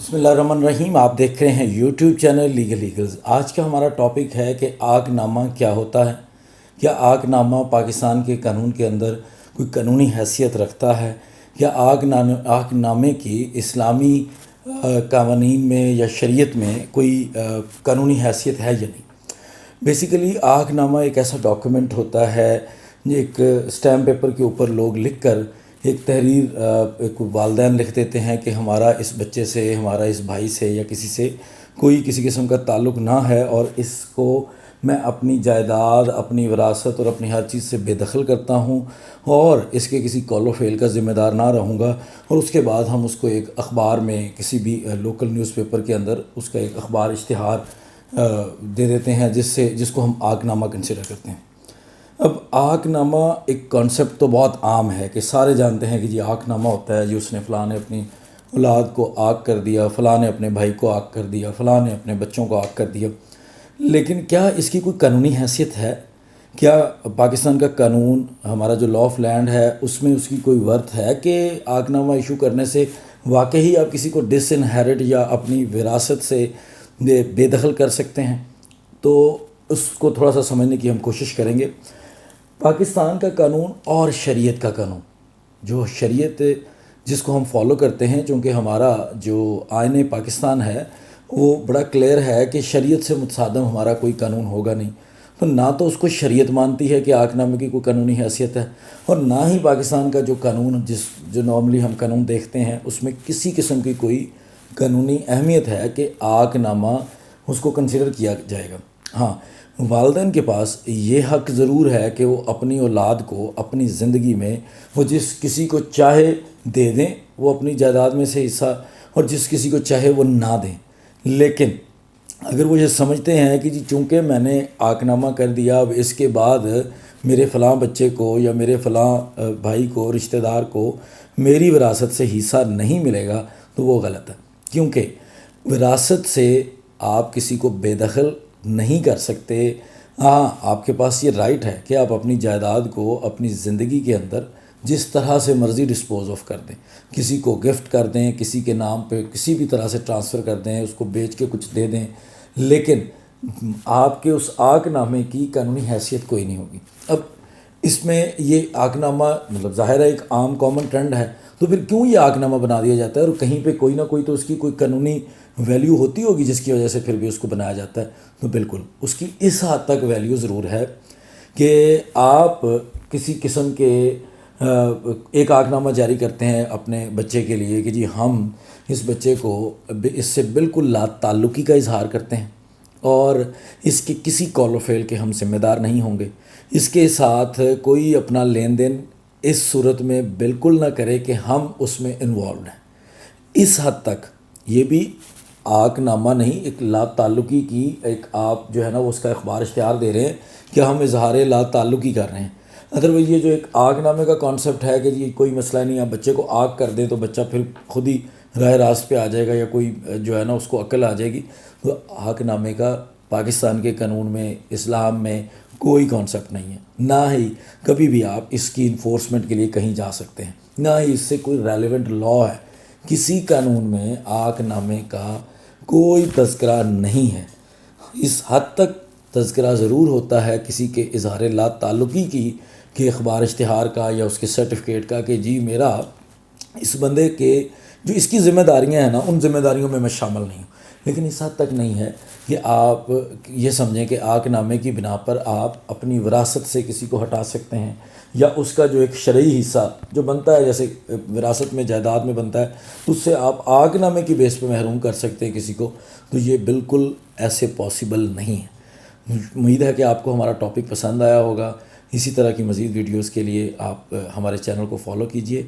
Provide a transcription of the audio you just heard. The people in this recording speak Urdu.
بسم اللہ الرحمن الرحیم۔ آپ دیکھ رہے ہیں یوٹیوب چینل لیگل ایگلز۔ آج کا ہمارا ٹاپک ہے کہ عاق نامہ کیا ہوتا ہے، کیا عاق نامہ پاکستان کے قانون کے اندر کوئی قانونی حیثیت رکھتا ہے، کیا عاق نامے کی اسلامی قوانین میں یا شریعت میں کوئی قانونی حیثیت ہے یا نہیں۔ بیسیکلی عاق نامہ ایک ایسا ڈاکیومنٹ ہوتا ہے، ایک اسٹیمپ پیپر کے اوپر لوگ لکھ کر ایک تحریر ایک والدین لکھ دیتے ہیں کہ ہمارا اس بچے سے، ہمارا اس بھائی سے یا کسی سے کوئی کسی قسم کا تعلق نہ ہے، اور اس کو میں اپنی جائیداد، اپنی وراثت اور اپنی ہر چیز سے بے دخل کرتا ہوں اور اس کے کسی کال و فعل کا ذمہ دار نہ رہوں گا۔ اور اس کے بعد ہم اس کو ایک اخبار میں، کسی بھی لوکل نیوز پیپر کے اندر اس کا ایک اخبار اشتہار دے دیتے ہیں، جس کو ہم عاق نامہ کنسیڈر کرتے ہیں۔ اب عاق نامہ ایک کانسیپٹ تو بہت عام ہے کہ سارے جانتے ہیں کہ جی عاق نامہ ہوتا ہے، جی اس نے فلاں نے اپنی اولاد کو عاق کر دیا، فلاں نے اپنے بھائی کو عاق کر دیا، فلاں نے اپنے بچوں کو عاق کر دیا۔ لیکن کیا اس کی کوئی قانونی حیثیت ہے؟ کیا پاکستان کا قانون، ہمارا جو لا آف لینڈ ہے، اس میں اس کی کوئی ورتھ ہے کہ عاق نامہ ایشو کرنے سے واقعی آپ کسی کو ڈس انہیرٹ یا اپنی وراثت سے بے دخل کر سکتے ہیں؟ تو اس کو تھوڑا سا سمجھنے کی ہم کوشش کریں گے۔ پاکستان کا قانون اور شریعت کا قانون، جو شریعت جس کو ہم فالو کرتے ہیں، چونکہ ہمارا جو آئین پاکستان ہے وہ بڑا کلیئر ہے کہ شریعت سے متصادم ہمارا کوئی قانون ہوگا نہیں، تو نہ تو اس کو شریعت مانتی ہے کہ عاق نامے کی کوئی قانونی حیثیت ہے، اور نہ ہی پاکستان کا جو قانون جو نارملی ہم قانون دیکھتے ہیں اس میں کسی قسم کی کوئی قانونی اہمیت ہے کہ عاق نامہ اس کو کنسیڈر کیا جائے گا۔ ہاں، والدین کے پاس یہ حق ضرور ہے کہ وہ اپنی اولاد کو اپنی زندگی میں وہ جس کسی کو چاہے دے دیں، وہ اپنی جائیداد میں سے حصہ، اور جس کسی کو چاہے وہ نہ دیں۔ لیکن اگر وہ یہ سمجھتے ہیں کہ جی چونکہ میں نے عاق نامہ کر دیا، اب اس کے بعد میرے فلاں بچے کو یا میرے فلاں بھائی کو، رشتہ دار کو میری وراثت سے حصہ نہیں ملے گا، تو وہ غلط ہے۔ کیونکہ وراثت سے آپ کسی کو بے دخل نہیں کر سکتے۔ ہاں، آپ کے پاس یہ رائٹ ہے کہ آپ اپنی جائیداد کو اپنی زندگی کے اندر جس طرح سے مرضی ڈسپوز آف کر دیں، کسی کو گفٹ کر دیں، کسی کے نام پہ کسی بھی طرح سے ٹرانسفر کر دیں، اس کو بیچ کے کچھ دے دیں، لیکن آپ کے اس عاق نامے کی قانونی حیثیت کوئی نہیں ہوگی۔ اب اس میں یہ عاق نامہ مطلب ظاہر ہے ایک عام کامن ٹرینڈ ہے، تو پھر کیوں یہ عاق نامہ بنا دیا جاتا ہے؟ اور کہیں پہ کوئی نہ کوئی تو اس کی کوئی قانونی ویلیو ہوتی ہوگی جس کی وجہ سے پھر بھی اس کو بنایا جاتا ہے۔ تو بالکل اس کی اس حد تک ویلیو ضرور ہے کہ آپ کسی قسم کے ایک عاق نامہ جاری کرتے ہیں اپنے بچے کے لیے کہ جی ہم اس بچے کو اس سے بالکل لا تعلقی کا اظہار کرتے ہیں، اور اس کے کسی کال و فعل کے ہم ذمہ دار نہیں ہوں گے، اس کے ساتھ کوئی اپنا لین دین اس صورت میں بالکل نہ کرے کہ ہم اس میں انوالوڈ ہیں۔ اس حد تک یہ بھی عاق نامہ نہیں، ایک لا تعلقی کی ایک آپ جو ہے نا وہ اس کا اخبار اشتہار دے رہے ہیں کہ ہم اظہار لا تعلقی کر رہے ہیں۔ ادروائز یہ جو ایک عاق نامے کا کانسیپٹ ہے کہ جی کوئی مسئلہ نہیں، آپ بچے کو عاق کر دیں تو بچہ پھر خود ہی راہ راست پہ آ جائے گا، یا کوئی جو ہے نا اس کو عقل آ جائے گی، تو عاق نامے کا پاکستان کے قانون میں، اسلام میں کوئی کانسیپٹ نہیں ہے، نہ ہی کبھی بھی آپ اس کی انفورسمنٹ کے لیے کہیں جا سکتے ہیں، نہ ہی اس سے کوئی ریلیونٹ لا ہے۔ کسی قانون میں عاق نامے کا کوئی تذکرہ نہیں ہے۔ اس حد تک تذکرہ ضرور ہوتا ہے کسی کے اظہار لا تعلقی کی، کہ اخبار اشتہار کا یا اس کے سرٹیفکیٹ کا کہ جی میرا اس بندے کے جو اس کی ذمہ داریاں ہیں نا، ان ذمہ داریوں میں شامل نہیں ہوں۔ لیکن اس حد تک نہیں ہے کہ آپ یہ سمجھیں کہ عاق نامے کی بنا پر آپ اپنی وراثت سے کسی کو ہٹا سکتے ہیں، یا اس کا جو ایک شرعی حصہ جو بنتا ہے، جیسے وراثت میں جائیداد میں بنتا ہے، اس سے آپ عاق نامے کی بیس پہ محروم کر سکتے ہیں کسی کو، تو یہ بالکل ایسے پاسبل نہیں ہے۔ امید ہے کہ آپ کو ہمارا ٹاپک پسند آیا ہوگا۔ اسی طرح کی مزید ویڈیوز کے لیے آپ ہمارے چینل کو فالو کیجئے۔